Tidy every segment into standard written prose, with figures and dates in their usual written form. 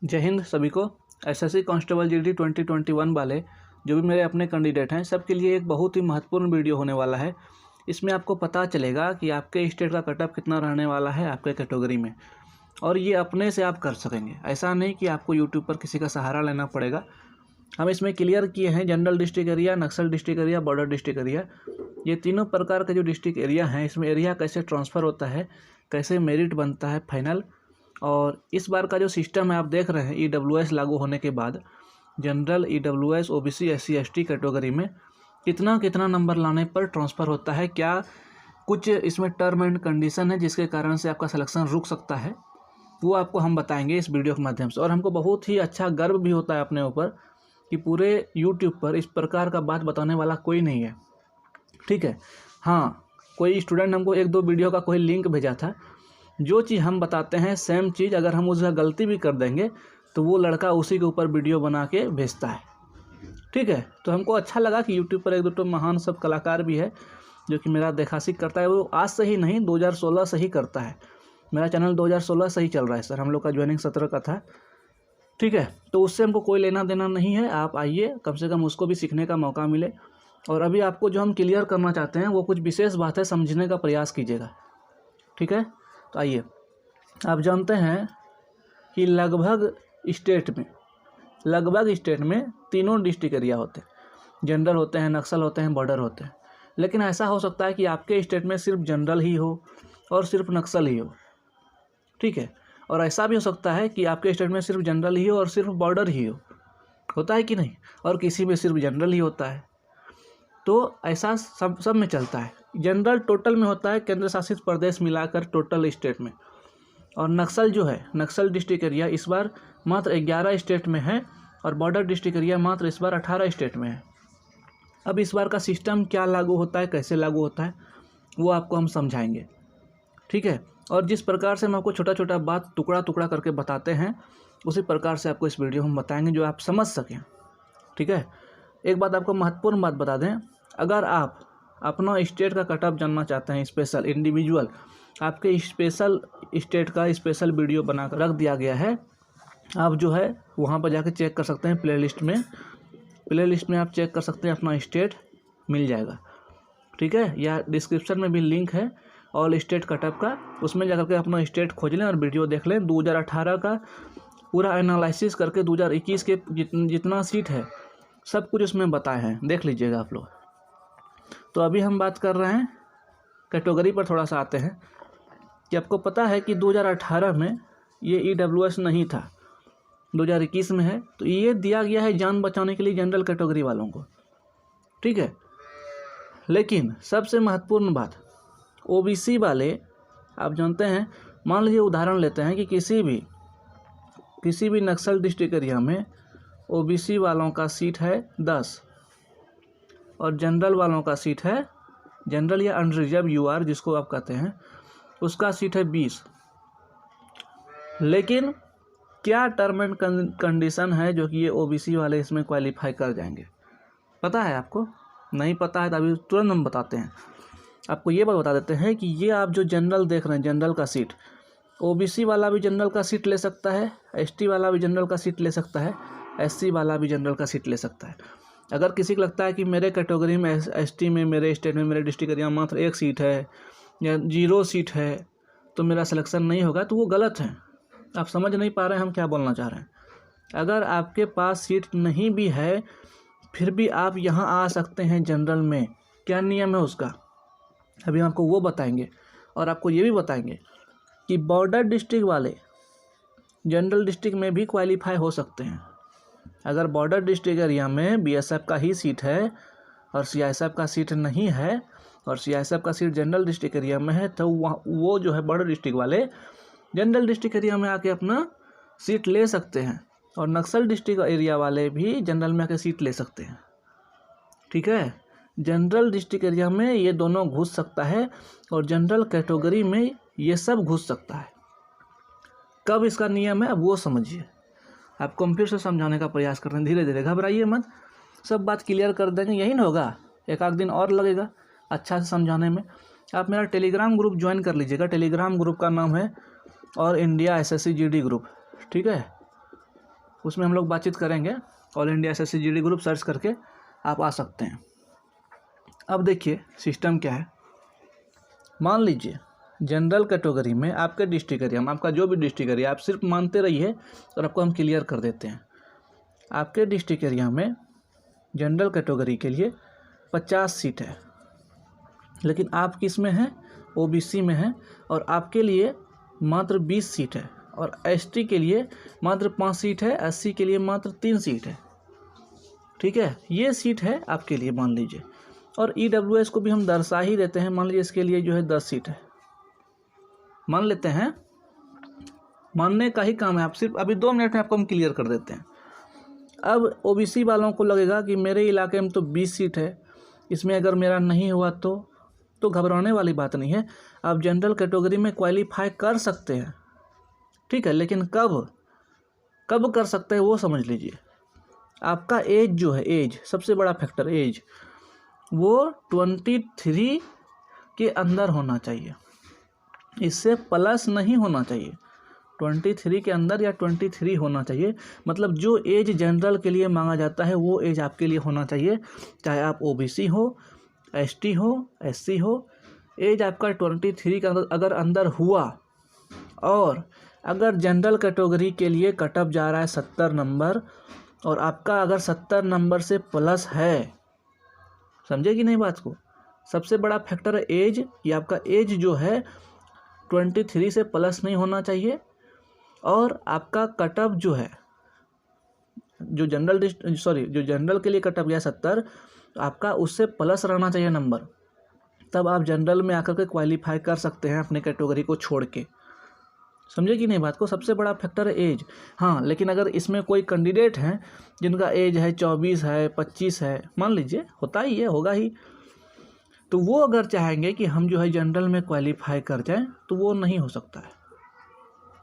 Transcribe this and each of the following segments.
जय हिंद सभी को। एसएससी कांस्टेबल जीडी 2021 वाले जो भी मेरे अपने कैंडिडेट हैं सबके लिए एक बहुत ही महत्वपूर्ण वीडियो होने वाला है। इसमें आपको पता चलेगा कि आपके स्टेट का कट ऑफ कितना रहने वाला है आपके कैटेगरी में, और ये अपने से आप कर सकेंगे। ऐसा नहीं कि आपको यूट्यूब पर किसी का सहारा लेना पड़ेगा। हम इसमें क्लियर किए हैं general district area, Naxal district area, border district area, ये तीनों प्रकार के जो डिस्ट्रिक्ट एरिया हैं इसमें एरिया कैसे ट्रांसफ़र होता है, कैसे मेरिट बनता है फाइनल। और इस बार का जो सिस्टम है आप देख रहे हैं ईडब्ल्यूएस लागू होने के बाद general, EWS, OBC, SC, ST category में कितना कितना नंबर लाने पर ट्रांसफ़र होता है, क्या कुछ इसमें टर्म एंड कंडीशन है जिसके कारण से आपका सिलेक्शन रुक सकता है, वो आपको हम बताएंगे इस वीडियो के माध्यम से। और हमको बहुत ही अच्छा गर्व भी होता है अपने ऊपर कि पूरे यूट्यूब पर इस प्रकार का बात बताने वाला कोई नहीं है। ठीक है, हाँ, कोई स्टूडेंट हमको एक दो वीडियो का कोई लिंक भेजा था, जो चीज़ हम बताते हैं सेम चीज़ अगर हम उसका गलती भी कर देंगे तो वो लड़का उसी के ऊपर वीडियो बना के भेजता है। ठीक है, तो हमको अच्छा लगा कि यूट्यूब पर एक दो महान सब कलाकार भी है जो कि मेरा देखासी करता है। वो आज से ही नहीं 2016 से ही करता है। मेरा चैनल 2016 से ही चल रहा है सर, हम लोग का ज्वाइनिंग 17 का था। ठीक है, तो उससे हमको कोई लेना देना नहीं है। आप आइए, कम से कम उसको भी सीखने का मौका मिले। और अभी आपको जो हम क्लियर करना चाहते हैं वो कुछ विशेष बात है, समझने का प्रयास कीजिएगा। ठीक है, तो आइए। आप जानते हैं कि लगभग स्टेट में तीनों डिस्ट्रिक्ट एरिया होते हैं, जनरल होते हैं, नक्सल होते हैं, बॉर्डर होते हैं। लेकिन ऐसा हो सकता है कि आपके स्टेट में सिर्फ जनरल ही हो और सिर्फ नक्सल ही हो। ठीक है, और ऐसा भी हो सकता है कि आपके स्टेट में सिर्फ जनरल ही हो और सिर्फ बॉर्डर ही हो। होता है कि नहीं? और किसी में सिर्फ जनरल ही होता है। तो ऐसा सब में चलता है। जनरल टोटल में होता है केंद्र शासित प्रदेश मिलाकर टोटल स्टेट में। और नक्सल जो है, नक्सल डिस्ट्रिक्ट एरिया इस बार मात्र 11 स्टेट में है और बॉर्डर डिस्ट्रिक्ट एरिया मात्र इस बार 18 स्टेट में है। अब इस बार का सिस्टम क्या लागू होता है, कैसे लागू होता है, वो आपको हम समझाएंगे। ठीक है, और जिस प्रकार से हम आपको छोटा छोटा बात टुकड़ा टुकड़ा करके बताते हैं उसी प्रकार से आपको इस वीडियो हम बताएंगे जो आप समझ सकें। ठीक है, एक बात आपको महत्वपूर्ण बात बता दें, अगर आप अपना स्टेट का कट ऑफ जानना चाहते हैं स्पेशल इंडिविजुअल, आपके स्पेशल स्टेट का स्पेशल वीडियो बना कर रख दिया गया है। आप जो है वहाँ पर जाकर चेक कर सकते हैं, प्लेलिस्ट में आप चेक कर सकते हैं, अपना स्टेट मिल जाएगा। ठीक है, या डिस्क्रिप्शन में भी लिंक है ऑल स्टेट कट ऑफ का, उसमें जाकर के अपना स्टेट खोज लें और वीडियो देख लें। 2018 का पूरा एनालिसिस करके 2021 के जितना सीट है सब कुछ उसमें बताए हैं, देख लीजिएगा आप लोग। तो अभी हम बात कर रहे हैं कैटेगरी पर। थोड़ा सा आते हैं कि आपको पता है कि 2018 में ये ईडब्ल्यूएस नहीं था, 2021 में है। तो ये दिया गया है जान बचाने के लिए जनरल कैटेगरी वालों को। ठीक है, लेकिन सबसे महत्वपूर्ण बात, ओबीसी वाले, आप जानते हैं, मान लीजिए उदाहरण लेते हैं कि किसी भी नक्सल डिस्ट्रिक्ट एरिया में ओबीसी वालों का सीट है 10 और जनरल वालों का सीट है, जनरल या अनरिजर्व यूआर जिसको आप कहते हैं, उसका सीट है 20। लेकिन क्या टर्म एंड कंडीशन है जो कि ये ओबीसी वाले इसमें क्वालिफाई कर जाएंगे? पता है आपको? नहीं पता है तो अभी तुरंत हम बताते हैं आपको। ये बात बता देते हैं कि ये आप जो जनरल देख रहे हैं, जनरल का सीट, ओबीसी वाला भी जनरल का सीट ले सकता है, एसटी वाला भी जनरल का सीट ले सकता है, एससी वाला भी जनरल का सीट ले सकता है। अगर किसी को लगता है कि मेरे कैटेगरी में, एसटी में, मेरे स्टेट में, मेरे डिस्ट्रिक्ट एरिया मात्र 1 सीट है या 0 सीट है तो मेरा सिलेक्शन नहीं होगा, तो वो गलत है। आप समझ नहीं पा रहे हैं हम क्या बोलना चाह रहे हैं। अगर आपके पास सीट नहीं भी है फिर भी आप यहाँ आ सकते हैं जनरल में। क्या नियम है उसका, अभी हम आपको वो बताएंगे। और आपको ये भी बताएंगे कि बॉर्डर डिस्ट्रिक्ट वाले जनरल डिस्ट्रिक्ट में भी क्वालिफाई हो सकते हैं। अगर बॉर्डर डिस्ट्रिक्ट एरिया में बीएसएफ का ही सीट है और सीआईएसएफ का सीट नहीं है और सीआईएसएफ का सीट जनरल डिस्ट्रिक्ट एरिया में है, तो वो जो है बॉर्डर डिस्ट्रिक्ट वाले जनरल डिस्ट्रिक्ट एरिया में आके अपना सीट ले सकते हैं। और नक्सल डिस्ट्रिक्ट एरिया वाले भी जनरल में आके सीट ले सकते हैं। ठीक है, जनरल डिस्ट्रिक्ट एरिया में ये दोनों घुस सकता है और जनरल कैटेगरी में ये सब घुस सकता है। कब इसका नियम है अब वो समझिए। आपको हम फिर से समझाने का प्रयास कर रहे हैं, धीरे धीरे, घबराइए मत, सब बात क्लियर कर देंगे। यही ना होगा, एक आध दिन और लगेगा अच्छा से समझाने में। आप मेरा टेलीग्राम ग्रुप ज्वाइन कर लीजिएगा। टेलीग्राम ग्रुप का नाम है और इंडिया एसएससी जीडी ग्रुप। ठीक है, उसमें हम लोग बातचीत करेंगे। All India SSC GD group search करके आप आ सकते हैं। अब देखिए सिस्टम क्या है। मान लीजिए जनरल कैटेगरी में आपके डिस्ट्रिक्ट एरिया में, आपका जो भी डिस्ट्रिक्ट एरिया, आप सिर्फ मानते रहिए और आपको हम क्लियर कर देते हैं। आपके डिस्ट्रिक्ट एरिया में जनरल कैटेगरी के लिए 50 सीट है, लेकिन आप किस में हैं, OBC में हैं, और आपके लिए मात्र 20 सीट है, और ST के लिए मात्र 5 सीट है, SC के लिए मात्र 3 सीट है। ठीक है, ये सीट है आपके लिए मान लीजिए। और EWS को भी हम दर्शा ही देते हैं, मान लीजिए इसके लिए जो है 10 सीट है, मान लेते हैं, मानने का ही काम है। आप सिर्फ अभी 2 मिनट में आपको हम क्लियर कर देते हैं। अब OBC वालों को लगेगा कि मेरे इलाके में तो 20 सीट है, इसमें अगर मेरा नहीं हुआ तो घबराने वाली बात नहीं है। आप जनरल कैटेगरी में क्वालिफाई कर सकते हैं, ठीक है, लेकिन कब कर सकते हैं वो समझ लीजिए। आपका एज जो है, एज सबसे बड़ा फैक्टर, एज वो 23 के अंदर होना चाहिए, इससे प्लस नहीं होना चाहिए। 23 के अंदर या 23 होना चाहिए। मतलब जो एज जनरल के लिए मांगा जाता है वो एज आपके लिए होना चाहिए, चाहे आप OBC हो, ST हो, SC हो। एज आपका 23 का अगर अंदर हुआ, और अगर जनरल कैटेगरी के लिए कटअप जा रहा है 70 नंबर, और आपका अगर 70 नंबर से प्लस है, समझे कि नहीं बात को। सबसे बड़ा फैक्टर है एज, कि आपका एज जो है 23 से प्लस नहीं होना चाहिए, और आपका कटअप जो है, जो जनरल के लिए कटअप गया 70, आपका उससे प्लस रहना चाहिए नंबर, तब आप जनरल में आकर के क्वालिफाई कर सकते हैं अपने कैटेगरी को छोड़ के। समझे कि नहीं बात को। सबसे बड़ा फैक्टर है एज। हाँ, लेकिन अगर इसमें कोई कैंडिडेट हैं जिनका एज है 24 है, 25 है, मान लीजिए, होता ही है, होगा ही, तो वो अगर चाहेंगे कि हम जो है जनरल में क्वालिफाई कर जाएं, तो वो नहीं हो सकता है,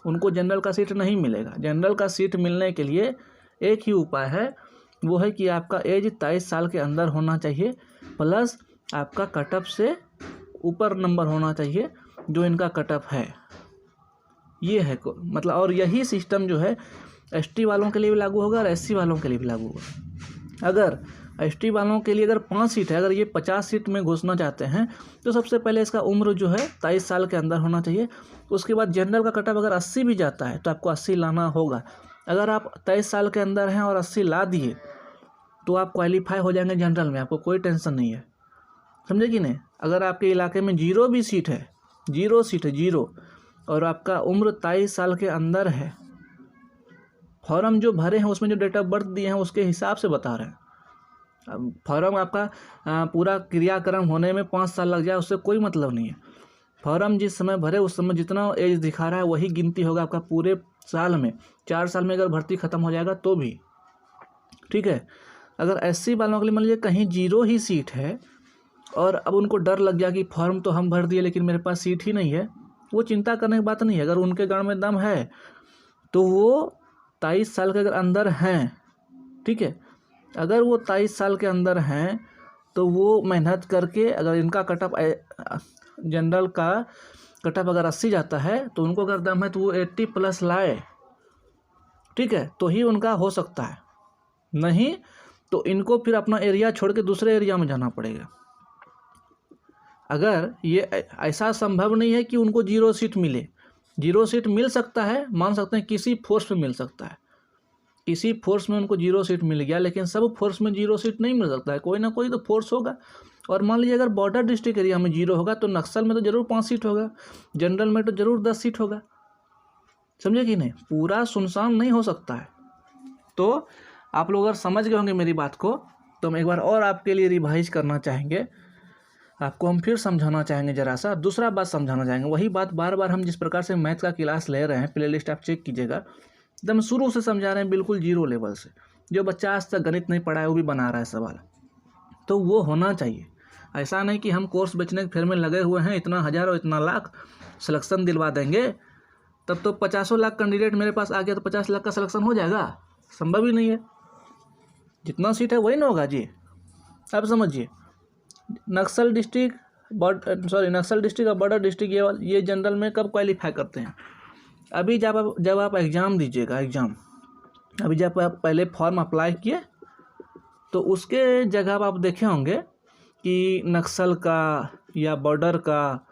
उनको जनरल का सीट नहीं मिलेगा। जनरल का सीट मिलने के लिए एक ही उपाय है, वो है कि आपका एज 23 साल के अंदर होना चाहिए, प्लस आपका कटअप से ऊपर नंबर होना चाहिए जो इनका कटअप है। ये है मतलब, और यही सिस्टम जो है ST वालों के लिए भी लागू होगा और SC वालों के लिए भी लागू होगा। अगर ST वालों के लिए अगर 5 सीट है, अगर ये 50 सीट में घुसना चाहते हैं, तो सबसे पहले इसका उम्र जो है 23 साल के अंदर होना चाहिए। उसके बाद जनरल का कटअप अगर 80 भी जाता है तो आपको 80 लाना होगा। अगर आप 23 साल के अंदर हैं और 80 ला दिए तो आप क्वालिफाई हो जाएंगे जनरल में, आपको कोई टेंशन नहीं है। समझे कि नहीं। अगर आपके इलाके में 0 भी सीट है, 0 सीट है, 0, और आपका उम्र 23 साल के अंदर है, फॉर्म जो भरे हैं उसमें जो डेट ऑफ बर्थ दिए हैं उसके हिसाब से बता रहे हैं। अब फॉर्म आपका पूरा क्रियाक्रम होने में 5 साल लग जाए उससे कोई मतलब नहीं है। फॉर्म जिस समय भरे उस समय जितना एज दिखा रहा है वही गिनती होगा आपका पूरे साल में। 4 साल में अगर भर्ती खत्म हो जाएगा तो भी ठीक है। अगर SC वालों के लिए मान लीजिए कहीं 0 ही सीट है और अब उनको डर लग गया कि फॉर्म तो हम भर दिए लेकिन मेरे पास सीट ही नहीं है, वो चिंता करने की बात नहीं है। अगर उनके गाँव में दम है तो वो 23 साल के अगर अंदर हैं, ठीक है, अगर वो 23 साल के अंदर हैं तो वो मेहनत करके, अगर इनका कटअप जनरल का कटअप अगर 80 जाता है तो उनको अगर दम है तो वो 80 प्लस लाए, ठीक है, तो ही उनका हो सकता है। नहीं तो इनको फिर अपना एरिया छोड़ के दूसरे एरिया में जाना पड़ेगा। अगर ये ऐसा संभव नहीं है कि उनको 0 सीट मिले, 0 सीट मिल सकता है, मान सकते हैं किसी फोर्स में मिल सकता है, किसी फोर्स में उनको 0 सीट मिल गया, लेकिन सब फोर्स में 0 सीट नहीं मिल सकता है, कोई ना कोई तो फोर्स होगा। और मान लीजिए अगर बॉर्डर डिस्ट्रिक्ट एरिया में 0 होगा तो नक्सल में तो जरूर 5 सीट होगा, जनरल में तो जरूर 10 सीट होगा। समझे कि नहीं, पूरा सुनसान नहीं हो सकता है। तो आप लोग अगर समझ गए होंगे मेरी बात को तो हम एक बार और आपके लिए रिवाइज करना चाहेंगे, आपको हम फिर समझाना चाहेंगे, जरा सा दूसरा बात समझाना चाहेंगे। वही बात बार बार हम जिस प्रकार से मैथ का क्लास ले रहे हैं, प्लेलिस्ट आप चेक कीजिएगा, एकदम शुरू से समझा रहे हैं, बिल्कुल 0 लेवल से। जो बच्चा आज तक गणित नहीं पढ़ा है वो भी बना रहा है सवाल, तो वो होना चाहिए। ऐसा नहीं कि हम कोर्स बेचने के फेर में लगे हुए हैं, इतना हज़ार और इतना लाख सिलेक्शन दिलवा देंगे, तब तो 50 लाख कैंडिडेट मेरे पास आ गया तो 50 लाख का सिलेक्शन हो जाएगा, संभव ही नहीं है। जितना सीट है वही ना होगा जी। अब समझिए, नक्सल डिस्ट्रिक्ट और बॉर्डर डिस्ट्रिक्ट ये जनरल में कब क्वालिफाई करते हैं? अभी जब आप एग्ज़ाम दीजिएगा, अभी जब आप पहले फॉर्म अप्लाई किए तो उसके जगह आप देखे होंगे कि नक्सल का या बॉर्डर का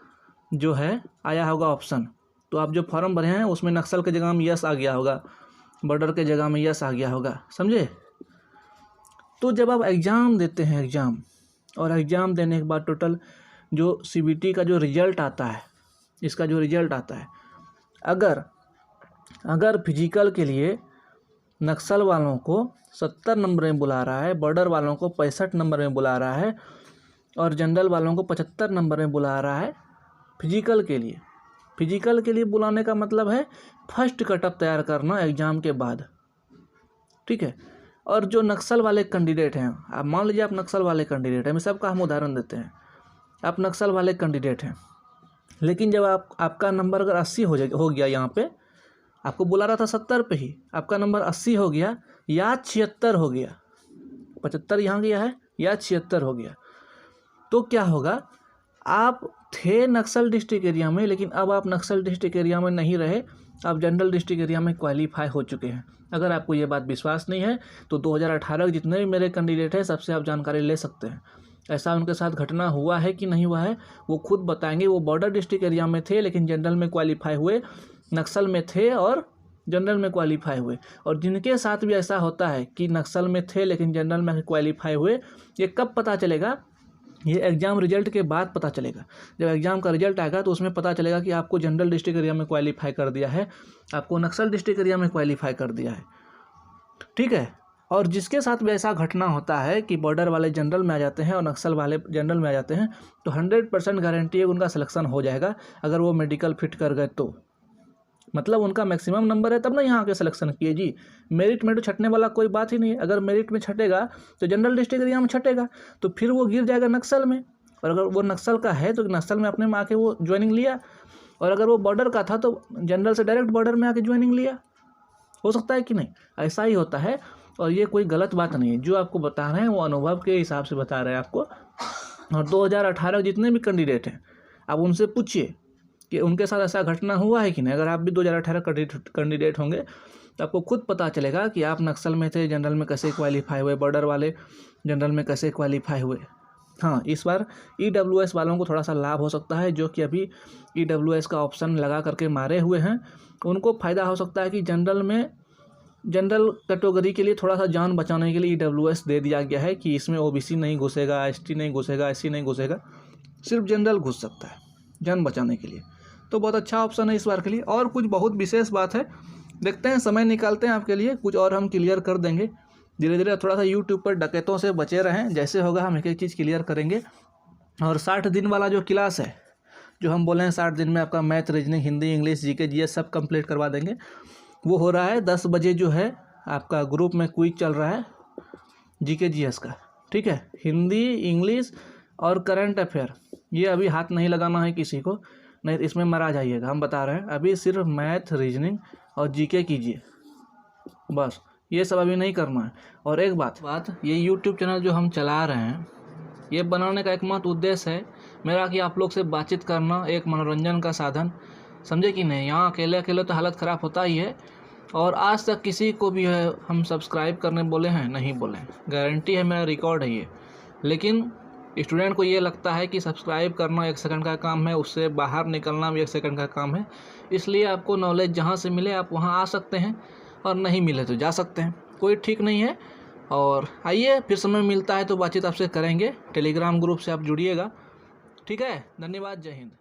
जो है आया होगा ऑप्शन। तो आप जो फॉर्म भरे हैं उसमें नक्सल के जगह में यस आ गया होगा, बॉर्डर के जगह में यस आ गया होगा, समझे। तो जब आप एग्ज़ाम देते हैं और एग्ज़ाम देने के बाद टोटल जो CBT का जो रिज़ल्ट आता है, इसका जो रिज़ल्ट आता है, अगर फिजिकल के लिए नक्सल वालों को 70 नंबर में बुला रहा है, बॉर्डर वालों को 65 नंबर में बुला रहा है और जनरल वालों को 75 नंबर में बुला रहा है फिजिकल के लिए बुलाने का मतलब है फर्स्ट कटअप तैयार करना एग्ज़ाम के बाद, ठीक है। और जो नक्सल वाले कैंडिडेट हैं, आप मान लीजिए आप नक्सल वाले कैंडिडेट हैं, मैं सबका हम उदाहरण देते हैं, आप नक्सल वाले कैंडिडेट हैं, लेकिन जब आपका नंबर अगर 80 हो गया, यहाँ पे आपको बुला रहा था 70 पे ही, आपका नंबर 80 हो गया या 76 हो गया, 75 यहाँ गया है या 76 हो गया, तो क्या होगा, आप थे नक्सल डिस्ट्रिक्ट एरिया में, लेकिन अब आप नक्सल डिस्ट्रिक्ट एरिया में नहीं रहे, आप जनरल डिस्ट्रिक्ट एरिया में क्वालिफाई हो चुके हैं। अगर आपको ये बात विश्वास नहीं है तो 2018 के जितने भी मेरे कैंडिडेट हैं सबसे आप जानकारी ले सकते हैं, ऐसा उनके साथ घटना हुआ है कि नहीं हुआ है वो खुद बताएंगे। वो बॉर्डर डिस्ट्रिक्ट एरिया में थे लेकिन जनरल में क्वालिफाई हुए, नक्सल में थे और जनरल में क्वालिफाई हुए। और जिनके साथ भी ऐसा होता है कि नक्सल में थे लेकिन जनरल में क्वालिफाई हुए, ये कब पता चलेगा, ये एग्ज़ाम रिजल्ट के बाद पता चलेगा। जब एग्ज़ाम का रिजल्ट आएगा तो उसमें पता चलेगा कि आपको जनरल डिस्ट्रिक्ट एरिया में क्वालिफाई कर दिया है, आपको नक्सल डिस्ट्रिक्ट एरिया में क्वालिफाई कर दिया है, ठीक है। और जिसके साथ भी ऐसा घटना होता है कि बॉर्डर वाले जनरल में आ जाते हैं और नक्सल वाले जनरल में आ जाते हैं, तो 100% गारंटी है उनका सिलेक्शन हो जाएगा। अगर वो मेडिकल फिट कर गए तो मतलब उनका मैक्सिमम नंबर है तब ना यहाँ के सिलेक्शन किए जी। मेरिट में तो छटने वाला कोई बात ही नहीं है। अगर मेरिट में छटेगा तो जनरल डिस्ट्रिक्ट एरिया में छटेगा, तो फिर वो गिर जाएगा नक्सल में। और अगर वो नक्सल का है तो नक्सल में अपने में आके वो ज्वाइनिंग लिया, और अगर वो बॉर्डर का था तो जनरल से डायरेक्ट बॉर्डर में आके ज्वाइनिंग लिया। हो सकता है कि नहीं, ऐसा ही होता है। और ये कोई गलत बात नहीं है, जो आपको बता रहे हैं वो अनुभव के हिसाब से बता रहे हैं आपको। और 2018 जितने भी कैंडिडेट हैं आप उनसे पूछिए कि उनके साथ ऐसा घटना हुआ है कि नहीं। अगर आप भी 2018 कैंडिडेट होंगे तो आपको खुद पता चलेगा कि आप नक्सल में थे, जनरल में कैसे क्वालिफाई हुए, बॉर्डर वाले जनरल में कैसे क्वालिफाई हुए। हाँ, इस बार EWS वालों को थोड़ा सा लाभ हो सकता है, जो कि अभी EWS का ऑप्शन लगा करके मारे हुए हैं, उनको फ़ायदा हो सकता है कि जनरल कैटेगरी के लिए थोड़ा सा जान बचाने के लिए EWS दे दिया गया है कि इसमें OBC नहीं घुसेगा, ST नहीं घुसेगा, SC नहीं घुसेगा, सिर्फ जनरल घुस सकता है जान बचाने के लिए। तो बहुत अच्छा ऑप्शन है इस बार के लिए। और कुछ बहुत विशेष बात है, देखते हैं, समय निकालते हैं आपके लिए, कुछ और हम क्लियर कर देंगे धीरे धीरे। थोड़ा सा यूट्यूब पर डकैतों से बचे रहें, जैसे होगा हम एक एक चीज़ क्लियर करेंगे। और 60 दिन वाला जो क्लास है, जो हम बोले हैं 60 दिन में आपका math, reasoning, Hindi, English, GK GS सब कंप्लीट करवा देंगे, वो हो रहा है 10 बजे। जो है आपका ग्रुप में क्विज चल रहा है GK GS का, ठीक है। हिंदी, इंग्लिश और करंट अफेयर, ये अभी हाथ नहीं लगाना है किसी को, नहीं इसमें मरा जाइएगा। हम बता रहे हैं अभी सिर्फ मैथ, रीजनिंग और GK कीजिए, बस ये सब अभी नहीं करना है। और एक बात, ये यूट्यूब चैनल जो हम चला रहे हैं, ये बनाने का एकमात्र उद्देश्य है मेरा कि आप लोग से बातचीत करना, एक मनोरंजन का साधन, समझे कि नहीं। यहाँ अकेले अकेले तो हालत ख़राब होता ही है। और आज तक किसी को भी है हम सब्सक्राइब करने बोले हैं, नहीं बोले, गारंटी है, मेरा रिकॉर्ड है ये। लेकिन स्टूडेंट को ये लगता है कि सब्सक्राइब करना 1 सेकंड का काम है, उससे बाहर निकलना भी 1 सेकंड का काम है। इसलिए आपको नॉलेज जहाँ से मिले आप वहाँ आ सकते हैं, और नहीं मिले तो जा सकते हैं, कोई ठीक नहीं है। और आइए, फिर समय मिलता है तो बातचीत आपसे करेंगे। टेलीग्राम ग्रुप से आप जुड़िएगा, ठीक है। धन्यवाद, जय हिंद।